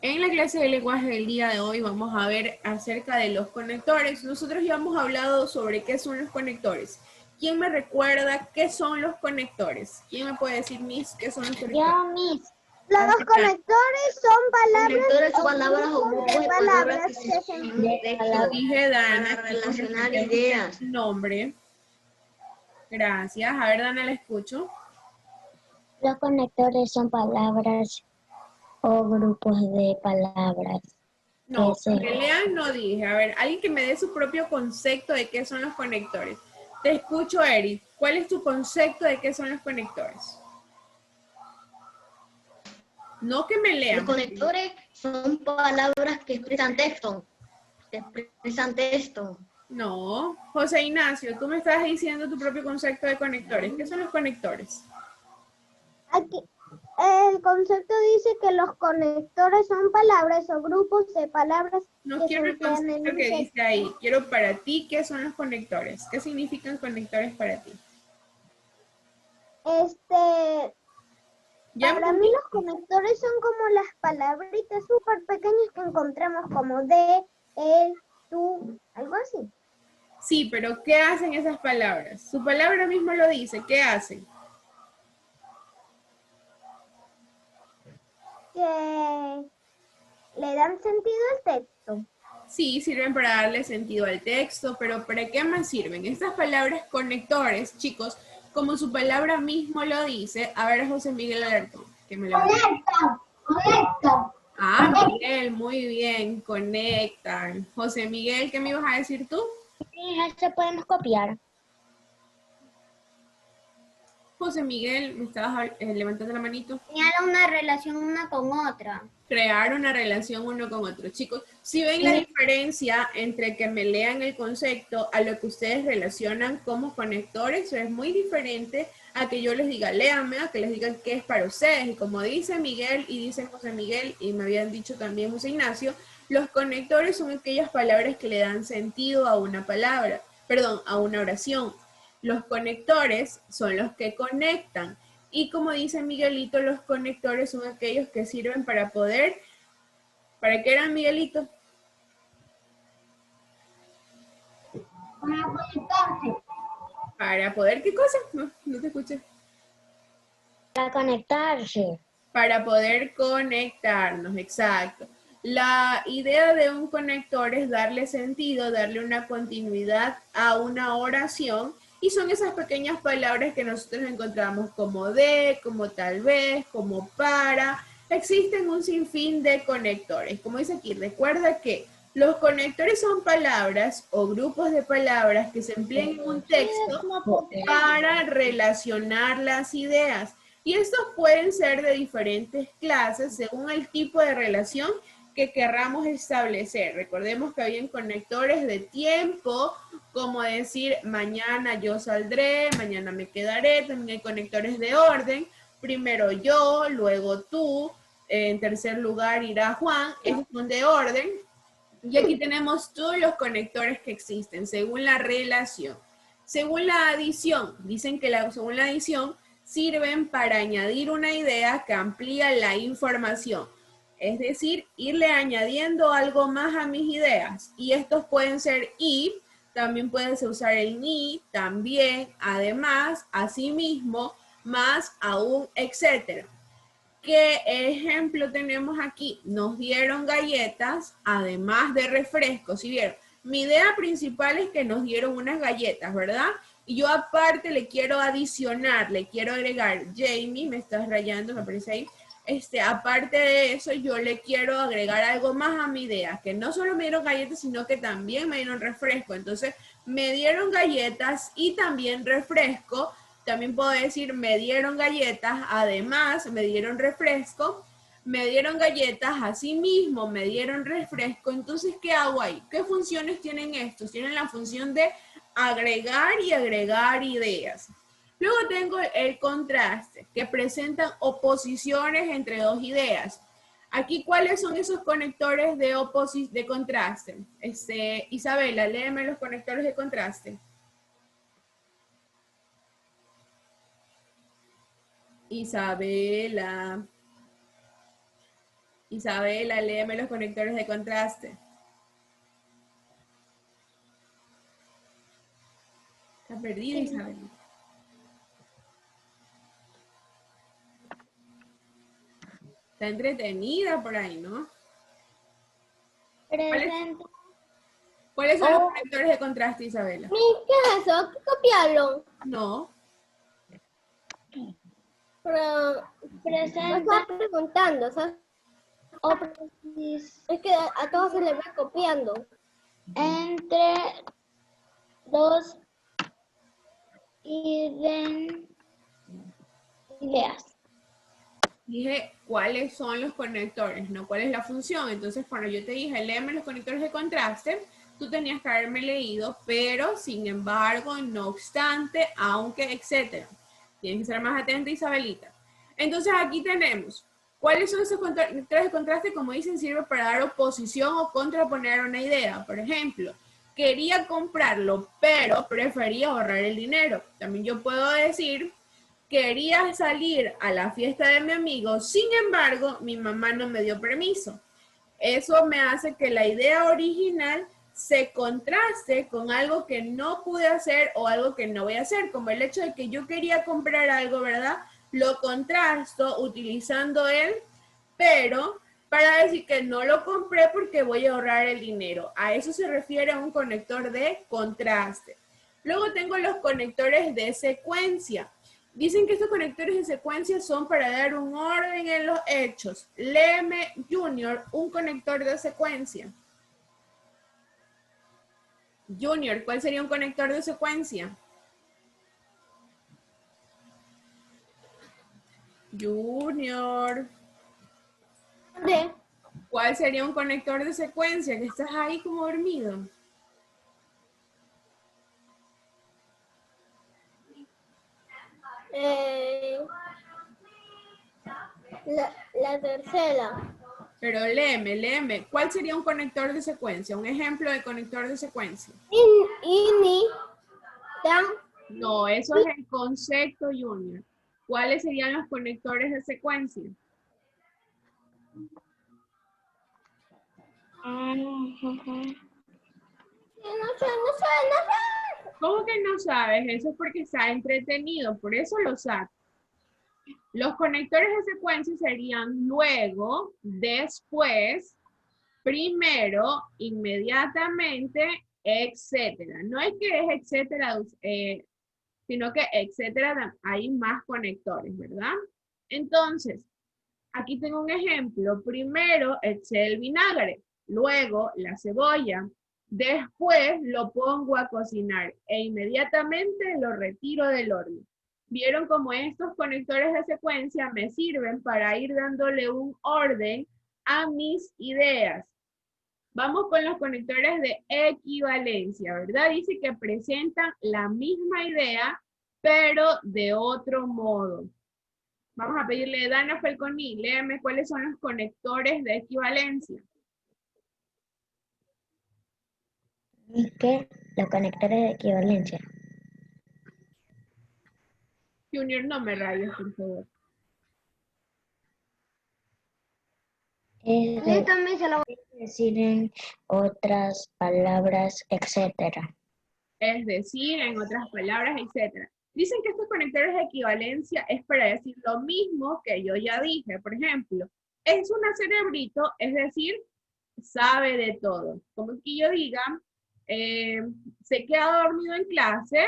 En la clase de lenguaje del día de hoy vamos a ver acerca de los conectores. Nosotros ya hemos hablado sobre qué son los conectores. ¿Quién me recuerda qué son los conectores? ¿Quién me puede decir, Miss, qué son los conectores? Yo, Miss. A Los ver, conectores son Conectores son palabras palabras o grupos grupos de de palabras palabras que se que se escriben en un texto dije Dana, para chicos, relacionar respetemos ideas. el nombre. Gracias. A ver, Dana, la escucho. Los conectores son palabras o grupos de palabras que No, se... que lean no dije. A ver, alguien que me dé su propio concepto de qué son los conectores. Te escucho, Eric. ¿Cuál es tu concepto de qué son los conectores? No que me Los lean. conectores son palabras que expresan texto. Que expresan texto. No. José Ignacio, tú me estás diciendo tu propio concepto de conectores. ¿Qué son los conectores? Aquí, el concepto dice que los conectores son palabras o grupos de palabras No que se quiero el emplean en concepto un que texto. dice ahí. Quiero para ti qué son los conectores. ¿Qué significan conectores para ti? Ya Para me mí los conectores son como las palabritas súper pequeñas que encontramos como de, él, tú, algo así. Sí, pero ¿qué hacen esas palabras? Su palabra mismo lo dice. ¿Qué hacen? Que le dan sentido al texto. Sí, sirven para darle sentido al texto, pero ¿para qué más sirven? Estas palabras conectores, chicos, como su palabra mismo lo dice, a ver, José Miguel Alerto, que me levante. Conectan. Ah, Miguel, muy bien, conectan. José Miguel, ¿qué me ibas a decir tú? Sí, esto podemos copiar. José Miguel, me estabas levantando la manito. Señala una relación una con otra. Crear una relación uno con otro. Chicos, si ven la diferencia entre que me lean el concepto a lo que ustedes relacionan como conectores, es muy diferente a que yo les diga, léanme, a que les digan qué es para ustedes. Y como dice Miguel y dice José Miguel, y me habían dicho también José Ignacio, los conectores son aquellas palabras que le dan sentido a una palabra, perdón, a una oración. Los conectores son los que conectan. Y como dice Miguelito, los conectores son aquellos que sirven para poder, ¿para qué eran, Miguelito? Para conectarse. Para poder, ¿qué cosa? No, no te escuché. Para conectarse. Para poder conectarnos, exacto. La idea de un conector es darle sentido, darle una continuidad a una oración y son esas pequeñas palabras que nosotros encontramos como de, como tal vez, como para. Existen un sinfín de conectores. Como dice aquí, recuerda que los conectores son palabras o grupos de palabras que se emplean en un texto para relacionar las ideas. Y estos pueden ser de diferentes clases según el tipo de relación que querramos establecer. Recordemos que habían conectores de tiempo, como decir mañana yo saldré, mañana me quedaré. También hay conectores de orden, primero yo, luego tú, en tercer lugar irá Juan. Esos son de orden. Y aquí tenemos todos los conectores que existen según la relación. Según la adición, dicen que según la adición sirven para añadir una idea que amplía la información. Es decir, irle añadiendo algo más a mis ideas. Y estos pueden ser y, también puedes usar el ni, también, además, asimismo, más, aún, etcétera. ¿Qué ejemplo tenemos aquí? Nos dieron galletas, además de refrescos. Si vieron, mi idea principal es que nos dieron unas galletas, ¿verdad? Y yo aparte le quiero adicionar, le quiero agregar, Jamie, me estás rayando, me parece ahí. Aparte de eso, yo le quiero agregar algo más a mi idea, que no solo me dieron galletas, sino que también me dieron refresco. Entonces, me dieron galletas y también refresco. También puedo decir, me dieron galletas, además me dieron refresco, me dieron galletas, asimismo me dieron refresco. Entonces, ¿qué hago ahí? ¿Qué funciones tienen estos? Tienen la función de agregar y agregar ideas. Luego tengo el contraste, que presentan oposiciones entre dos ideas. Aquí, ¿cuáles son esos conectores de contraste? Isabela, léeme los conectores de contraste. Isabela. Isabela, léeme los conectores de contraste. Está perdida, Isabela. Está entretenida por ahí, ¿no? Presente. ¿Cuáles son los conectores de contraste, Isabela? ¿Qué es eso? ¿Hay que copiarlo? No. Pero Presente. estaba preguntando, ¿sabes? Es que a todos se les va copiando. Entre dos ideas. Dije cuáles son los conectores, no cuál es la función. Entonces, cuando yo te dije, léeme los conectores de contraste, tú tenías que haberme leído, pero, sin embargo, no obstante, aunque, etcétera. Tienes que ser más atenta, Isabelita. Entonces, aquí tenemos, ¿cuáles son esos conectores de contraste? Como dicen, sirve para dar oposición o contraponer una idea. Por ejemplo, quería comprarlo, pero prefería ahorrar el dinero. También yo puedo decir, quería salir a la fiesta de mi amigo, sin embargo, mi mamá no me dio permiso. Eso me hace que la idea original se contraste con algo que no pude hacer o algo que no voy a hacer, como el hecho de que yo quería comprar algo, ¿verdad? Lo contrasto utilizando el pero para decir que no lo compré porque voy a ahorrar el dinero. A eso se refiere a un conector de contraste. Luego tengo los conectores de secuencia. Dicen que estos conectores de secuencia son para dar un orden en los hechos. Léeme, Junior, un conector de secuencia. Junior, ¿cuál sería un conector de secuencia? Junior. ¿De? ¿Cuál sería un conector de secuencia? Que estás ahí como dormido. La tercera. Pero léeme. ¿Cuál sería un conector de secuencia? Un ejemplo de conector de secuencia. Ini. Dan. No, eso es el concepto, Junior. ¿Cuáles serían los conectores de secuencia? No sé. ¿Cómo que no sabes? Eso es porque está entretenido, por eso lo saco. Los conectores de secuencia serían luego, después, primero, inmediatamente, etcétera. No es que es etcétera, sino que etcétera, hay más conectores, ¿verdad? Entonces, aquí tengo un ejemplo. Primero eché el vinagre, luego la cebolla, después lo pongo a cocinar e inmediatamente lo retiro del horno. ¿Vieron cómo estos conectores de secuencia me sirven para ir dándole un orden a mis ideas? Vamos con los conectores de equivalencia, ¿verdad? Dice que presentan la misma idea, pero de otro modo. Vamos a pedirle a Dana Falconi, léeme cuáles son los conectores de equivalencia. Es que los conectores de equivalencia. Junior, no me rayes, por favor. Es Yo también se lo decir en otras palabras, etcétera. Es decir, en otras palabras, etc. Dicen que estos conectores de equivalencia es para decir lo mismo que yo ya dije. Por ejemplo, es una cerebrito, es decir, sabe de todo. Como que yo diga, se queda dormido en clase,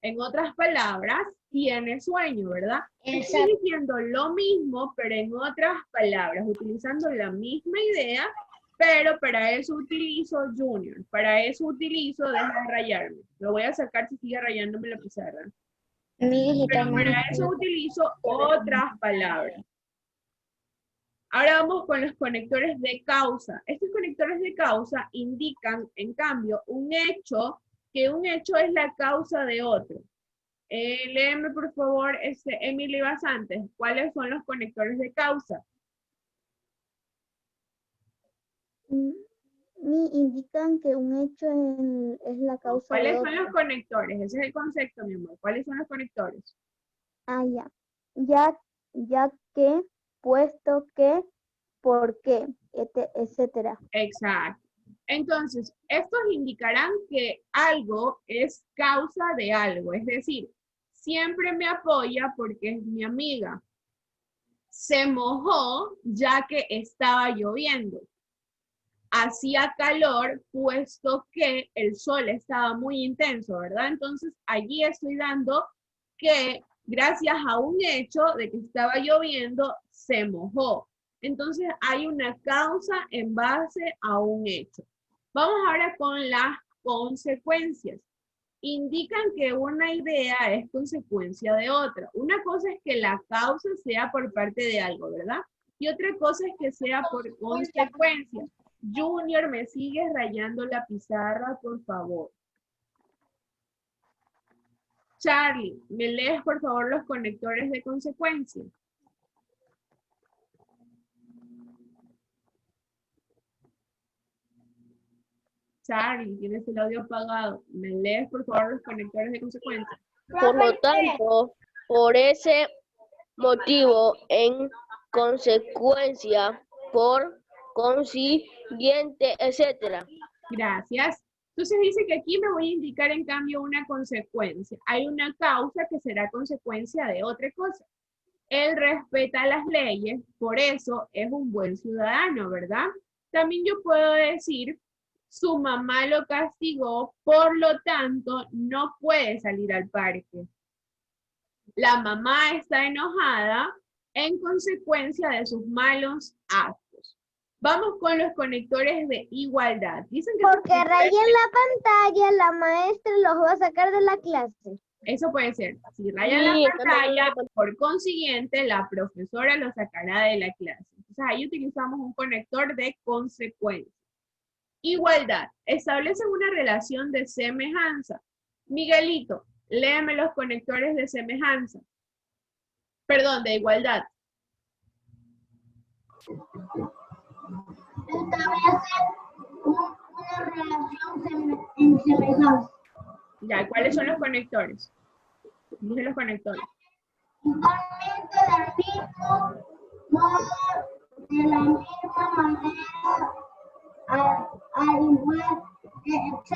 en otras palabras, tiene sueño, ¿verdad? Estoy diciendo lo mismo, pero en otras palabras, utilizando la misma idea, pero para eso utilizo Junior, para eso utilizo, deja de rayarme. Lo voy a sacar si sigue rayándome la pizarra. Pero para eso utilizo otras palabras. Ahora vamos con los conectores de causa. Estos conectores de causa indican, en cambio, un hecho, que un hecho es la causa de otro. Léeme, por favor, Emily Basantes, ¿cuáles son los conectores de causa? indican que un hecho es la causa ¿Cuáles de son otro. los conectores? Ese es el concepto, mi amor. ¿Cuáles son los conectores? Ah, ya. Ya que, puesto que, por qué, etcétera. Exacto. Entonces, estos indicarán que algo es causa de algo, es decir, siempre me apoya porque es mi amiga. Se mojó ya que estaba lloviendo. Hacía calor puesto que el sol estaba muy intenso, ¿verdad? Entonces, allí estoy dando que gracias a un hecho de que estaba lloviendo, se mojó. Entonces, hay una causa en base a un hecho. Vamos ahora con las consecuencias. Indican que una idea es consecuencia de otra. Una cosa es que la causa sea por parte de algo, ¿verdad? Y otra cosa es que sea por consecuencia. Junior, ¿me sigues rayando la pizarra, por favor? Charlie, ¿me lees, por favor, los conectores de consecuencia? Charlie, tienes el audio apagado. ¿Me lees, por favor, los conectores de consecuencia? Por lo tanto, por ese motivo, en consecuencia, por consiguiente, etcétera. Gracias. Entonces dice que aquí me voy a indicar en cambio una consecuencia. Hay una causa que será consecuencia de otra cosa. Él respeta las leyes, por eso es un buen ciudadano, ¿verdad? También yo puedo decir, su mamá lo castigó, por lo tanto no puede salir al parque. La mamá está enojada en consecuencia de sus malos actos. Vamos con los conectores de igualdad. Dicen que Porque rayen la pantalla, la maestra los va a sacar de la clase. eso puede ser. Si rayan Sí, la pantalla, por consiguiente, la profesora lo sacará de la clase. Entonces ahí utilizamos un conector de consecuencia. Igualdad. Establecen una relación de semejanza. Miguelito, léeme los conectores de semejanza. Perdón, de igualdad. Una relación en semejanza. Ya, ¿cuáles son los conectores? Dije los conectores. Igualmente del mismo modo, de la misma manera, al igual, etc.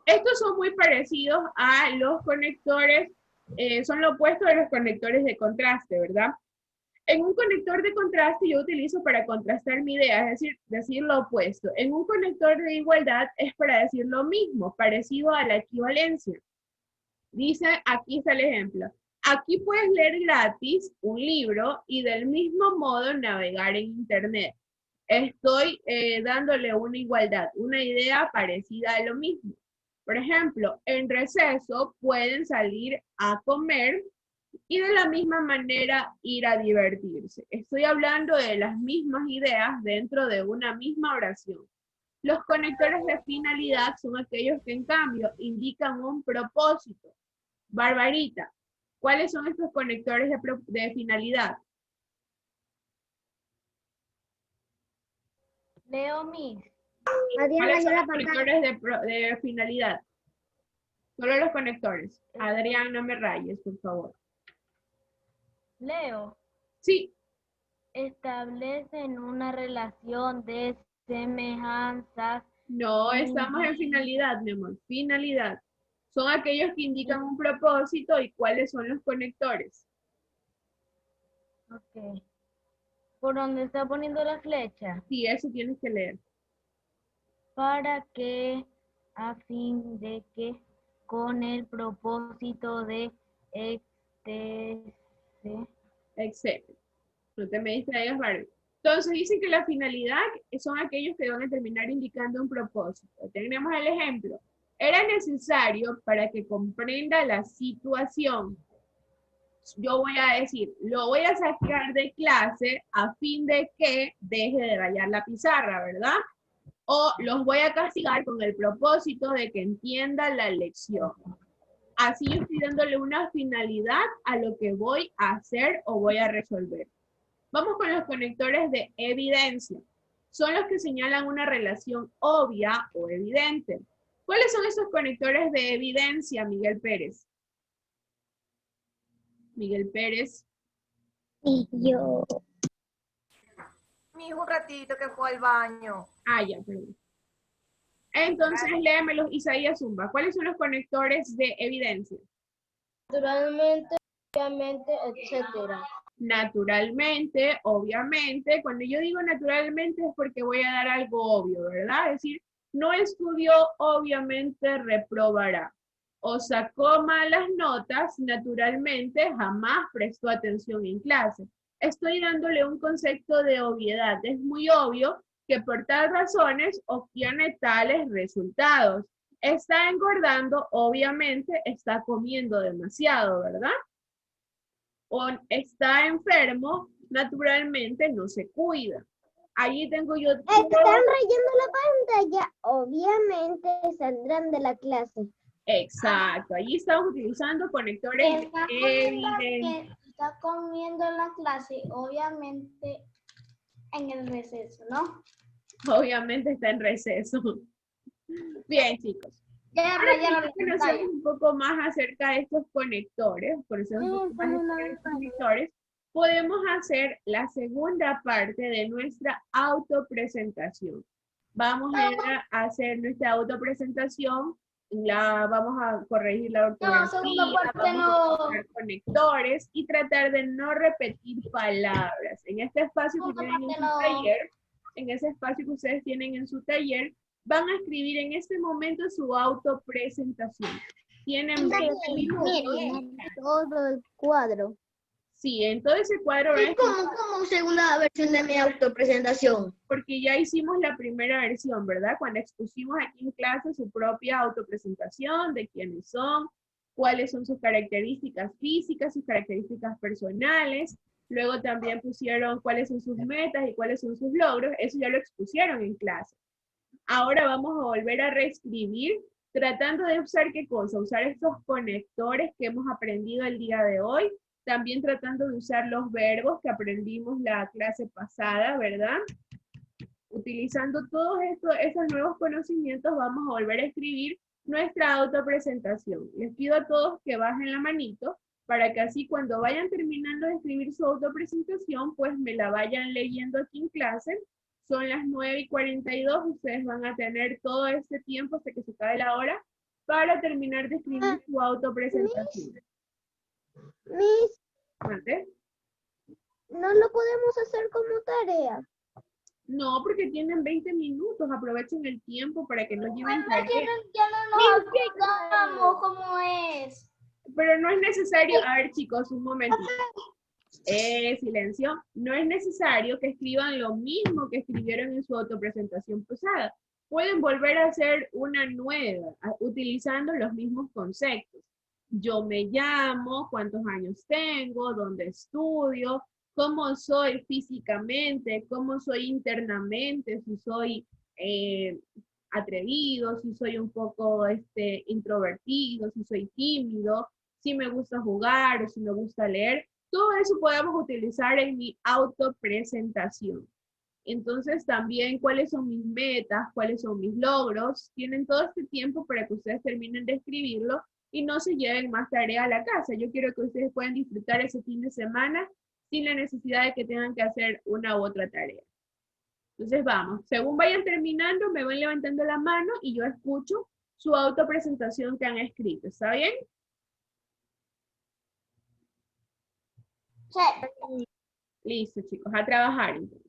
Estos son muy parecidos a los conectores, son lo opuesto de los conectores de contraste, ¿verdad? En un conector de contraste yo utilizo para contrastar mi idea, es decir lo opuesto. En un conector de igualdad es para decir lo mismo, parecido a la equivalencia. Dice, aquí está el ejemplo. Aquí puedes leer gratis un libro y del mismo modo navegar en internet. Estoy dándole una igualdad, una idea parecida a lo mismo. Por ejemplo, en receso pueden salir a comer y de la misma manera ir a divertirse. Estoy hablando de las mismas ideas dentro de una misma oración. Los conectores de finalidad son aquellos que en cambio indican un propósito. Barbarita, ¿cuáles son estos conectores de finalidad? Leo mis. ¿Cuáles son los conectores de finalidad? Solo los conectores. Adrián, no me rayes, por favor. Leo. Sí. Establecen una relación de semejanzas. No, estamos en finalidad, mi amor. Finalidad. Son aquellos que indican un propósito y cuáles son los conectores. Ok. ¿Por dónde está poniendo la flecha? Sí, eso tienes que leer. Para que, a fin de que, con el propósito de Excelente. No te me distraigas, Barbie. Entonces dicen que la finalidad son aquellos que van a terminar indicando un propósito. Tenemos el ejemplo. Era necesario para que comprenda la situación. Yo voy a decir, lo voy a sacar de clase a fin de que deje de rayar la pizarra, ¿verdad? O los voy a castigar con el propósito de que entienda la lección. Así yo estoy dándole una finalidad a lo que voy a hacer o voy a resolver. Vamos con los conectores de evidencia. Son los que señalan una relación obvia o evidente. ¿Cuáles son esos conectores de evidencia, Miguel Pérez? Miguel Pérez. Y yo. Mi hijo un ratito que fue al baño. Ah, ya, perdón. Entonces, léemelos, Isaías Zumba. ¿Cuáles son los conectores de evidencia? Naturalmente, obviamente, etcétera. Naturalmente, obviamente. Cuando yo digo naturalmente es porque voy a dar algo obvio, ¿verdad? Es decir, no estudió, obviamente reprobará. O sacó malas notas, naturalmente jamás prestó atención en clase. Estoy dándole un concepto de obviedad. Es muy obvio que por tal razones obtiene tales resultados. Está engordando, obviamente está comiendo demasiado, ¿verdad? O está enfermo, naturalmente no se cuida. Allí tengo yo Están rayando la pantalla, obviamente saldrán de la clase. Exacto, allí estamos utilizando conectores de evidencia. Está comiendo en la clase, obviamente en el receso, ¿no? Obviamente está en receso. Bien, chicos. Ya Ahora rayaron que la conocemos pantalla. un poco más acerca de estos conectores, podemos hacer la segunda parte de nuestra autopresentación. Vamos a hacer nuestra autopresentación, vamos a corregir la ortografía, vamos a usar conectores y tratar de no repetir palabras. En este espacio que tienen en su taller, en ese espacio que ustedes tienen en su taller, van a escribir en este momento su autopresentación. Tienen 20 minutos. Todo el cuadro. Sí, en todo ese cuadro Es como segunda versión de mi autopresentación. porque ya hicimos la primera versión, ¿verdad? Cuando expusimos aquí en clase su propia autopresentación, de quiénes son, cuáles son sus características físicas, sus características personales. Luego también pusieron cuáles son sus metas y cuáles son sus logros. Eso ya lo expusieron en clase. Ahora vamos a volver a reescribir, tratando de usar ¿qué cosa? Usar estos conectores que hemos aprendido el día de hoy. También tratando de usar los verbos que aprendimos la clase pasada, ¿verdad? Utilizando todos esos nuevos conocimientos, vamos a volver a escribir nuestra autopresentación. Les pido a todos que bajen la manito, para que así cuando vayan terminando de escribir su autopresentación, pues me la vayan leyendo aquí en clase. Son las 9:42, ustedes van a tener todo este tiempo hasta que se acabe la hora, para terminar de escribir su autopresentación. Miss, ¿Vale? no lo podemos hacer como tarea. No, porque tienen 20 minutos, aprovechen el tiempo para que no lleven tarea. Ya no nos acordamos cómo es. Pero no es necesario, a ver chicos, un momentito. Silencio. No es necesario que escriban lo mismo que escribieron en su autopresentación pasada. Pueden volver a hacer una nueva, utilizando los mismos conceptos. Yo me llamo, cuántos años tengo, dónde estudio, cómo soy físicamente, cómo soy internamente, si soy atrevido, si soy un poco introvertido, si soy tímido, si me gusta jugar o si me gusta leer. Todo eso podemos utilizar en mi autopresentación. Entonces también cuáles son mis metas, cuáles son mis logros. Tienen todo este tiempo para que ustedes terminen de escribirlo y no se lleven más tarea a la casa. Yo quiero que ustedes puedan disfrutar ese fin de semana sin la necesidad de que tengan que hacer una u otra tarea. Entonces vamos, según vayan terminando, me van levantando la mano y yo escucho su autopresentación que han escrito. ¿Está bien? Sí. Listo, chicos, a trabajar entonces.